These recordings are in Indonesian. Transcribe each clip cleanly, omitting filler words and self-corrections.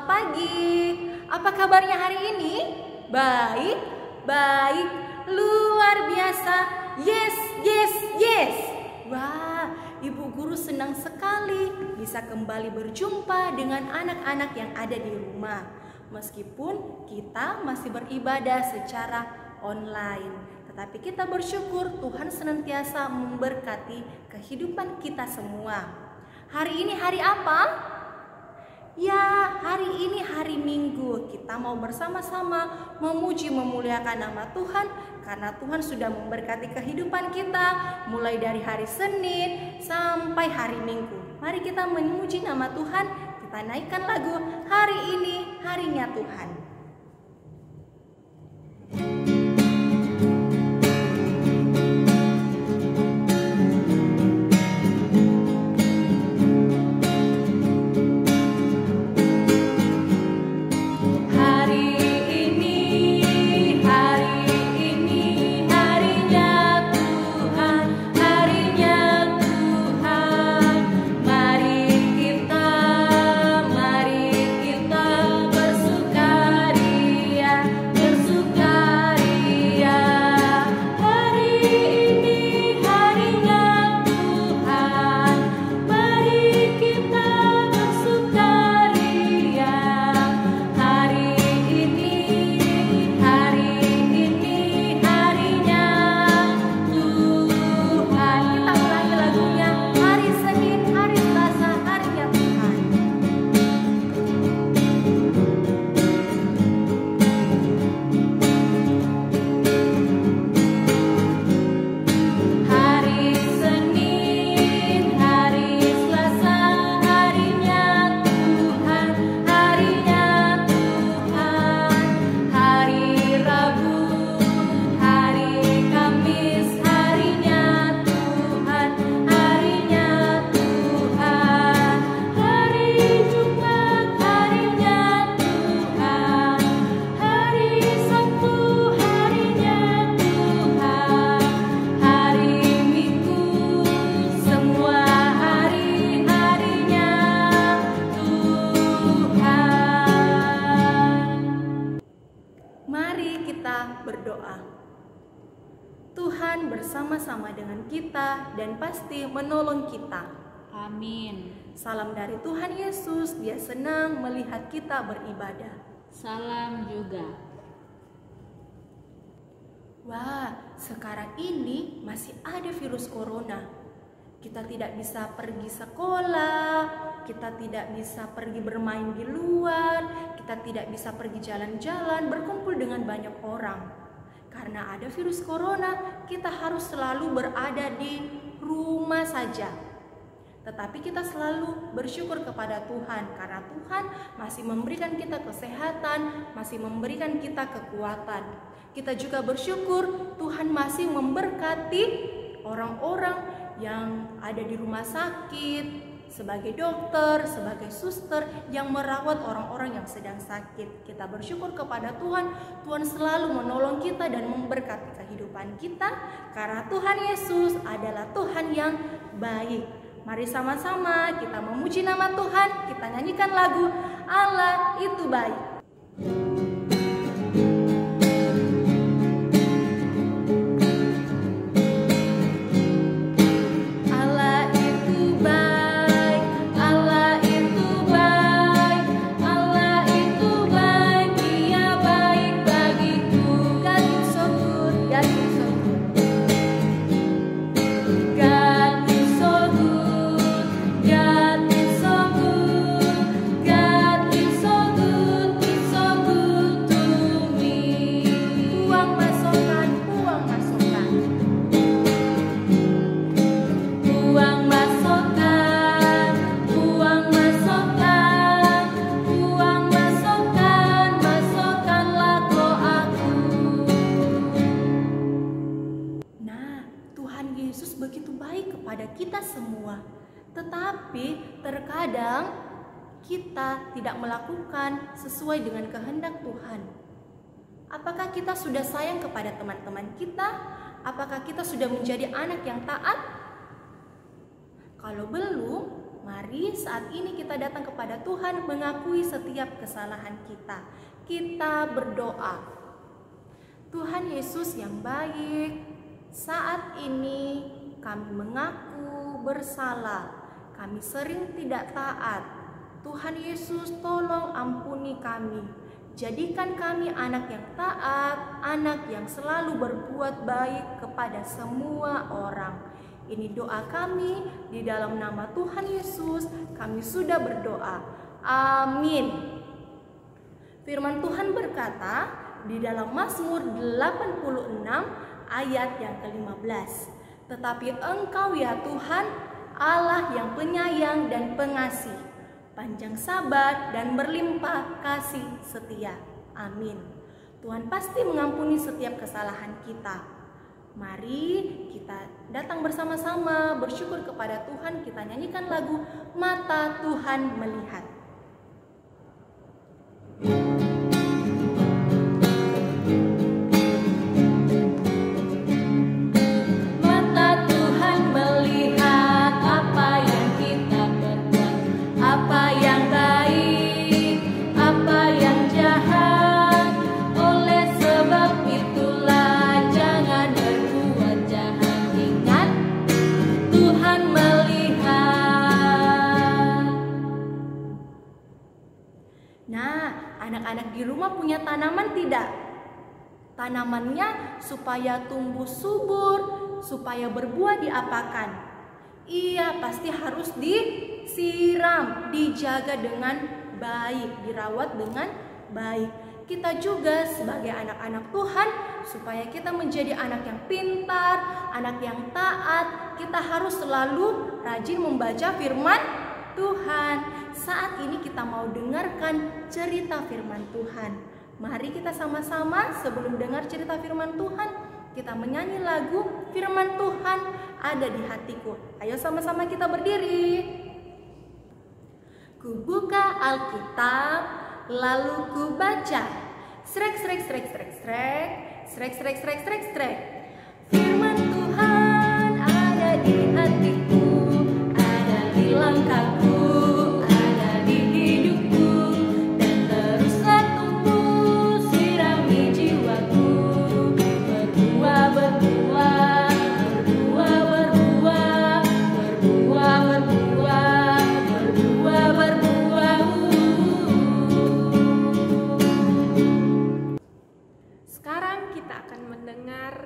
Selamat pagi. Apa kabarnya hari ini? Baik, baik, luar biasa. Yes, yes, yes. Wah, Ibu Guru senang sekali bisa kembali berjumpa dengan anak-anak yang ada di rumah. Meskipun kita masih beribadah secara online, tetapi kita bersyukur Tuhan senantiasa memberkati kehidupan kita semua. Hari ini hari apa? Ya, hari ini hari Minggu. Kita mau bersama-sama memuji memuliakan nama Tuhan karena Tuhan sudah memberkati kehidupan kita mulai dari hari Senin sampai hari Minggu. Mari kita memuji nama Tuhan. Kita naikkan lagu Hari Ini Harinya Tuhan. Berdoa. Tuhan bersama-sama dengan kita dan pasti menolong kita. Amin. Salam dari Tuhan Yesus, Dia senang melihat kita beribadah. Salam juga. Wah, sekarang ini masih ada virus corona. Kita tidak bisa pergi sekolah, kita tidak bisa pergi bermain di luar, kita tidak bisa pergi jalan-jalan, berkumpul dengan banyak orang. Karena ada virus corona, kita harus selalu berada di rumah saja. Tetapi kita selalu bersyukur kepada Tuhan, karena Tuhan masih memberikan kita kesehatan, masih memberikan kita kekuatan. Kita juga bersyukur Tuhan masih memberkati orang-orang yang ada di rumah sakit, sebagai dokter, sebagai suster yang merawat orang-orang yang sedang sakit. Kita bersyukur kepada Tuhan, Tuhan selalu menolong kita dan memberkati kehidupan kita karena Tuhan Yesus adalah Tuhan yang baik. Mari sama-sama kita memuji nama Tuhan, kita nyanyikan lagu Allah itu baik. Kita semua, tetapi terkadang kita tidak melakukan sesuai dengan kehendak Tuhan. Apakah kita sudah sayang kepada teman-teman kita? Apakah kita sudah menjadi anak yang taat? Kalau belum, Mari saat ini kita datang kepada Tuhan mengakui setiap kesalahan kita. Kita berdoa. Tuhan Yesus yang baik, saat ini kami mengaku bersalah. Kami sering tidak taat. Tuhan Yesus, tolong ampuni kami. Jadikan kami anak yang taat, anak yang selalu berbuat baik kepada semua orang. Ini doa kami di dalam nama Tuhan Yesus. Kami sudah berdoa. Amin. Firman Tuhan berkata di dalam Mazmur 86 ayat yang ke-15. Tetapi Engkau ya Tuhan, Allah yang penyayang dan pengasih, panjang sabar dan berlimpah kasih setia. Amin. Tuhan pasti mengampuni setiap kesalahan kita. Mari kita datang bersama-sama bersyukur kepada Tuhan. Kita nyanyikan lagu Mata Tuhan Melihat. Anak-anak di rumah punya tanaman tidak? Tanamannya supaya tumbuh subur, supaya berbuah diapakan? Iya, pasti harus disiram, dijaga dengan baik, dirawat dengan baik. Kita juga sebagai anak-anak Tuhan, supaya kita menjadi anak yang pintar, anak yang taat, kita harus selalu rajin membaca firman Tuhan. Saat ini kita mau dengarkan cerita firman Tuhan. Mari kita sama-sama sebelum dengar cerita firman Tuhan, kita menyanyi lagu Firman Tuhan Ada di Hatiku. Ayo sama-sama kita berdiri. Ku buka Alkitab, lalu ku baca. Srek srek srek srek srek, srek srek srek srek srek. Firman Tuhan ada di hatiku, ada di langkahku.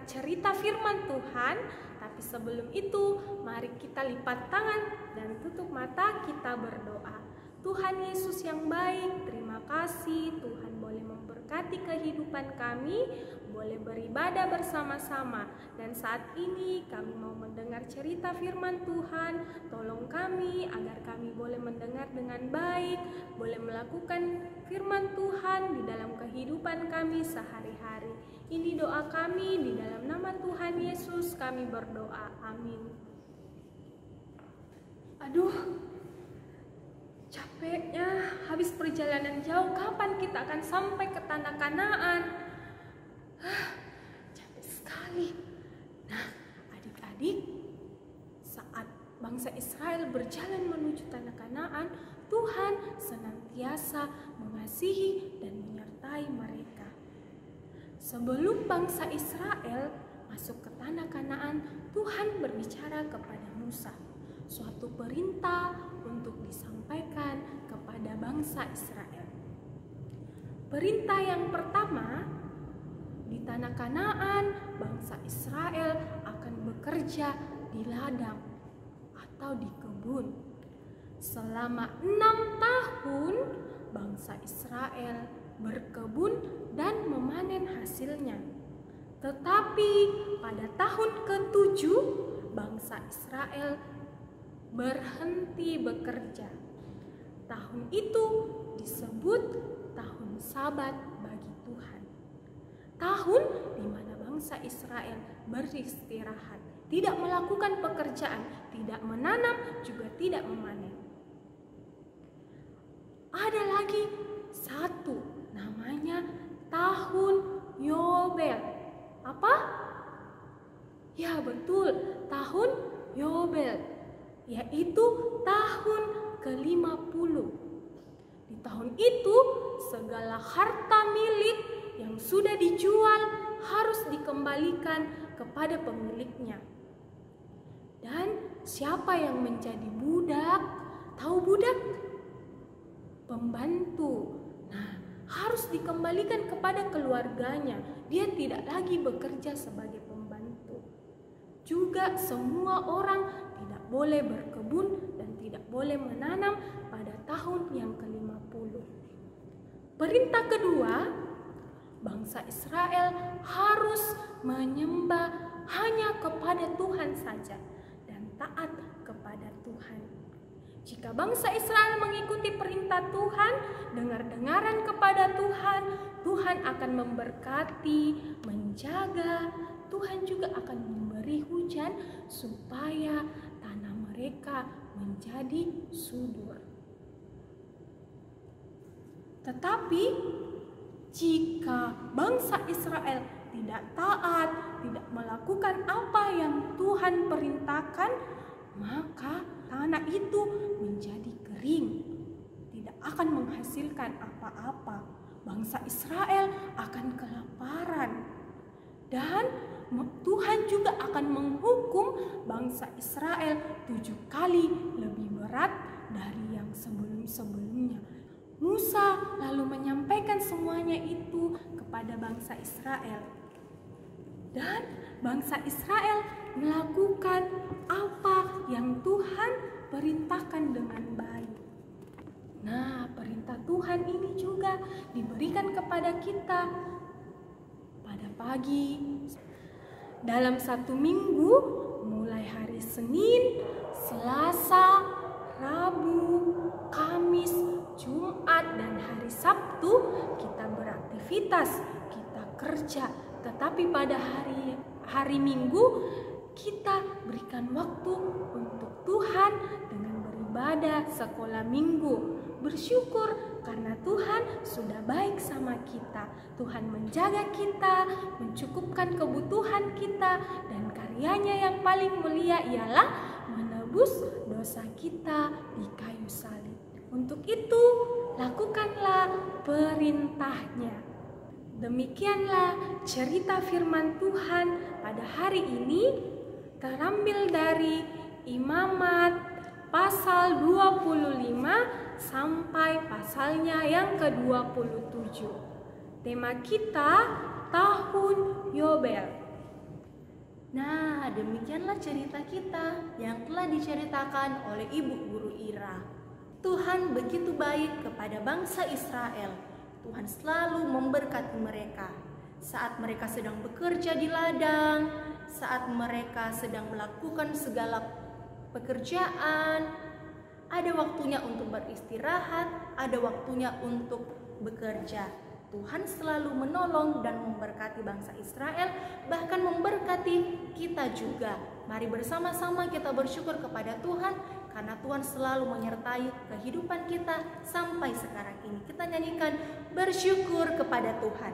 Cerita firman Tuhan, tapi sebelum itu mari kita lipat tangan dan tutup mata, kita berdoa. Tuhan Yesus yang baik, terima kasih Tuhan boleh memberkati kehidupan kami, boleh beribadah bersama-sama. Dan saat ini kami mau mendengar cerita firman Tuhan. Tolong kami agar kami boleh mendengar dengan baik, boleh melakukan firman Tuhan di dalam kehidupan kami sehari-hari. Ini doa kami di dalam nama Tuhan Yesus kami berdoa. Amin. Aduh, capeknya habis perjalanan jauh. Kapan kita akan sampai ke tanah Kanaan? Capek sekali. Nah, adik-adik, saat bangsa Israel berjalan menuju tanah Kanaan, Tuhan senantiasa mengasihi dan menyertai mereka. Sebelum bangsa Israel masuk ke tanah Kanaan, Tuhan berbicara kepada Musa, suatu perintah untuk disampaikan kepada bangsa Israel. Perintah yang pertama, di tanah Kanaan, bangsa Israel akan bekerja di ladang atau di kebun. Selama 6 tahun, bangsa Israel berkebun dan memanen hasilnya. Tetapi pada tahun ke-7, bangsa Israel berhenti bekerja. Tahun itu disebut tahun Sabat bagi Tuhan. Tahun di mana bangsa Israel beristirahat, tidak melakukan pekerjaan, tidak menanam, juga tidak memanen. Ada lagi satu, namanya tahun Yobel. Apa? Ya betul, tahun Yobel. yaitu tahun ke-50. Di tahun itu, segala harta milik yang sudah dijual harus dikembalikan kepada pemiliknya. Dan siapa yang menjadi budak? Tahu budak? Pembantu. Nah, harus dikembalikan kepada keluarganya. Dia tidak lagi bekerja sebagai pembantu. Juga semua orang tidak boleh berkebun dan tidak boleh menanam pada tahun yang ke-50. Perintah kedua, bangsa Israel harus menyembah hanya kepada Tuhan saja dan taat kepada Tuhan. Jika bangsa Israel mengikuti perintah Tuhan, dengar-dengaran kepada Tuhan, Tuhan akan memberkati, menjaga. Tuhan juga akan memberi hujan supaya tanah mereka menjadi subur. Tetapi jika bangsa Israel tidak taat, tidak melakukan apa yang Tuhan perintahkan, maka tanah itu menjadi kering, tidak akan menghasilkan apa-apa. Bangsa Israel akan kelaparan, dan Tuhan juga akan menghukum bangsa Israel 7 kali lebih berat dari yang sebelum-sebelumnya. Musa lalu menyampaikan semuanya itu kepada bangsa Israel. Dan bangsa Israel melakukan apa yang Tuhan perintahkan dengan baik. Nah, perintah Tuhan ini juga diberikan kepada kita pada pagi. Dalam 1 minggu, mulai hari Senin, Selasa, Rabu, Kamis, Jumat, dan hari Sabtu kita beraktivitas, kita kerja. Tetapi pada hari Minggu kita berikan waktu untuk Tuhan dengan beribadah sekolah minggu. Bersyukur karena Tuhan sudah baik sama kita. Tuhan menjaga kita, mencukupkan kebutuhan kita, dan karyanya yang paling mulia ialah menebus dosa kita di kayu salib. Untuk itu, lakukanlah perintahnya. Demikianlah cerita firman Tuhan pada hari ini, terambil dari Imamat pasal 25 sampai pasalnya yang ke-27. Tema kita tahun Yobel. Nah, demikianlah cerita kita yang telah diceritakan oleh Ibu Guru Ira. Tuhan begitu baik kepada bangsa Israel. Tuhan selalu memberkati mereka saat mereka sedang bekerja di ladang, saat mereka sedang melakukan segala pekerjaan. Ada waktunya untuk beristirahat, ada waktunya untuk bekerja. Tuhan selalu menolong dan memberkati bangsa Israel, bahkan memberkati kita juga. Mari bersama-sama kita bersyukur kepada Tuhan, karena Tuhan selalu menyertai kehidupan kita sampai sekarang ini. Kita nyanyikan bersyukur kepada Tuhan.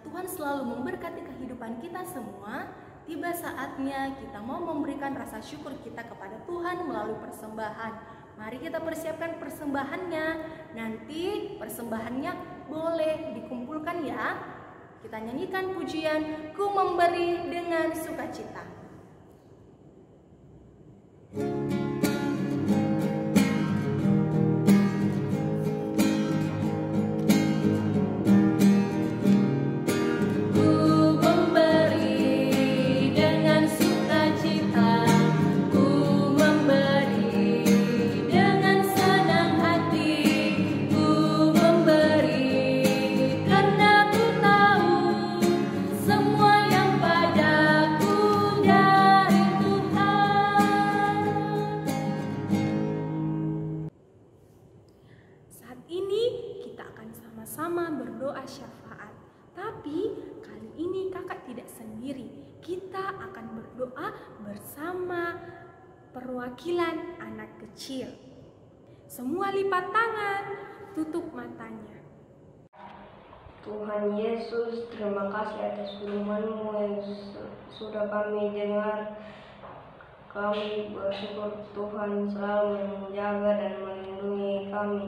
Tuhan selalu memberkati kehidupan kita semua. Tiba saatnya kita mau memberikan rasa syukur kita kepada Tuhan melalui persembahan. Mari kita persiapkan persembahannya. Nanti persembahannya boleh dikumpulkan ya. Kita nyanyikan pujian Ku Memberi Dengan Sukacita. akan berdoa bersama perwakilan anak kecil. Semua lipat tangan, tutup matanya. Tuhan Yesus, terima kasih atas firman-Mu yang sudah kami dengar. Kami bersyukur Tuhan selalu menjaga dan melindungi kami.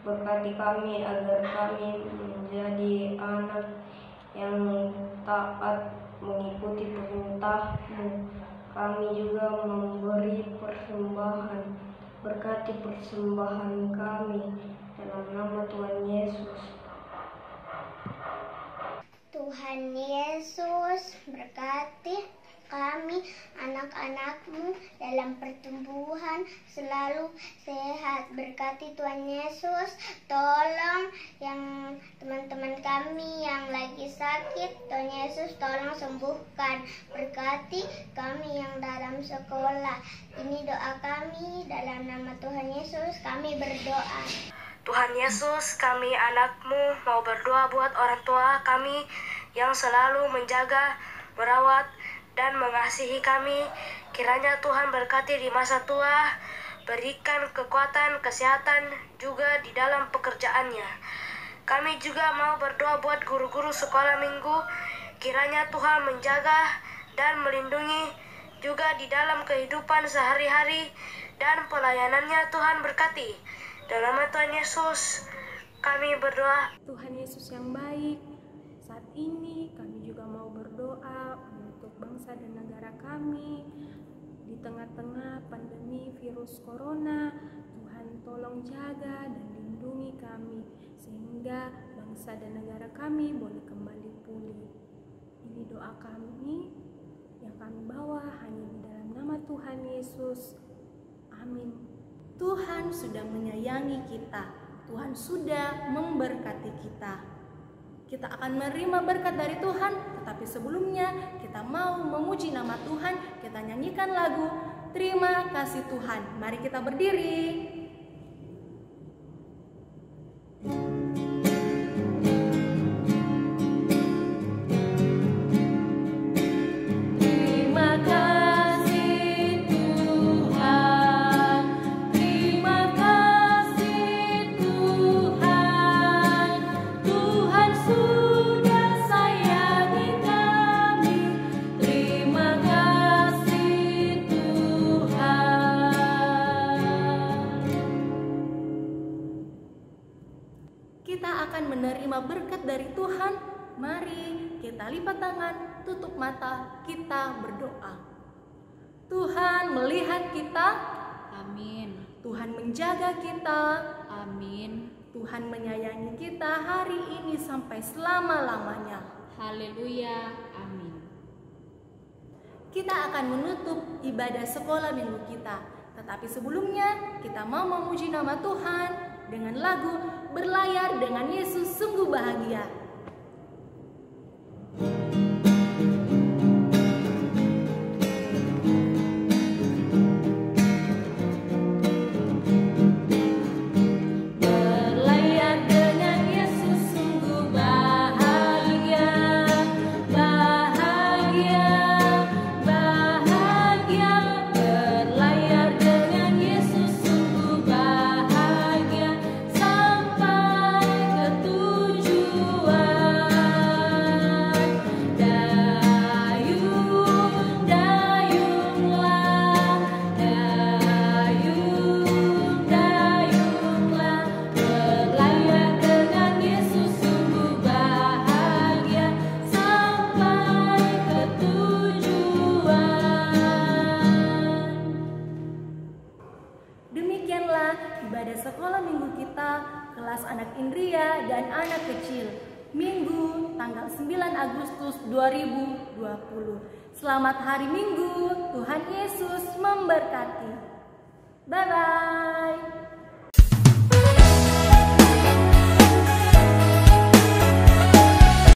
Berkati kami agar kami menjadi anak yang taat mengikuti perintah-Mu. Kami juga memberi persembahan. Berkati persembahan kami dalam nama Tuhan Yesus. Tuhan Yesus, berkati kami anak-anak-Mu dalam pertumbuhan selalu sehat. Berkati Tuhan Yesus, tolong yang teman-teman kami yang lagi sakit, Tuhan Yesus tolong sembuhkan. Berkati kami yang dalam sekolah. Ini doa kami dalam nama Tuhan Yesus, kami berdoa. Tuhan Yesus, kami anak-Mu mau berdoa buat orang tua kami yang selalu menjaga, merawat, dan mengasihi kami. Kiranya Tuhan berkati di masa tua, berikan kekuatan, kesehatan juga di dalam pekerjaannya. Kami juga mau berdoa buat guru-guru sekolah minggu. Kiranya Tuhan menjaga dan melindungi juga di dalam kehidupan sehari-hari dan pelayanannya. Tuhan berkati. Dalam nama Tuhan Yesus, kami berdoa. Tuhan Yesus yang baik, saat ini kami juga mau berdoa untuk bangsa dan negara kami. Di tengah-tengah pandemi virus corona, Tuhan tolong jaga dan lindungi kami, sehingga bangsa dan negara kami boleh kembali pulih. Ini doa kami yang kami bawa hanya di dalam nama Tuhan Yesus. Amin. Tuhan sudah menyayangi kita. Tuhan sudah memberkati kita. Kita akan menerima berkat dari Tuhan, tetapi sebelumnya kita mau memuji nama Tuhan. Kita nyanyikan lagu Terima Kasih Tuhan. Mari kita berdiri. Kita akan menerima berkat dari Tuhan. Mari kita lipat tangan, tutup mata, kita berdoa. Tuhan melihat kita. Amin. Tuhan menjaga kita. Amin. Tuhan menyayangi kita hari ini sampai selama-lamanya. Haleluya. Amin. Kita akan menutup ibadah sekolah minggu kita. Tetapi sebelumnya kita mau memuji nama Tuhan dengan lagu Berlayar dengan Yesus Sungguh Bahagia. Ibadah sekolah minggu kita, kelas anak Indria dan anak kecil, Minggu tanggal 9 Agustus 2020. Selamat hari Minggu, Tuhan Yesus memberkati. Bye-bye.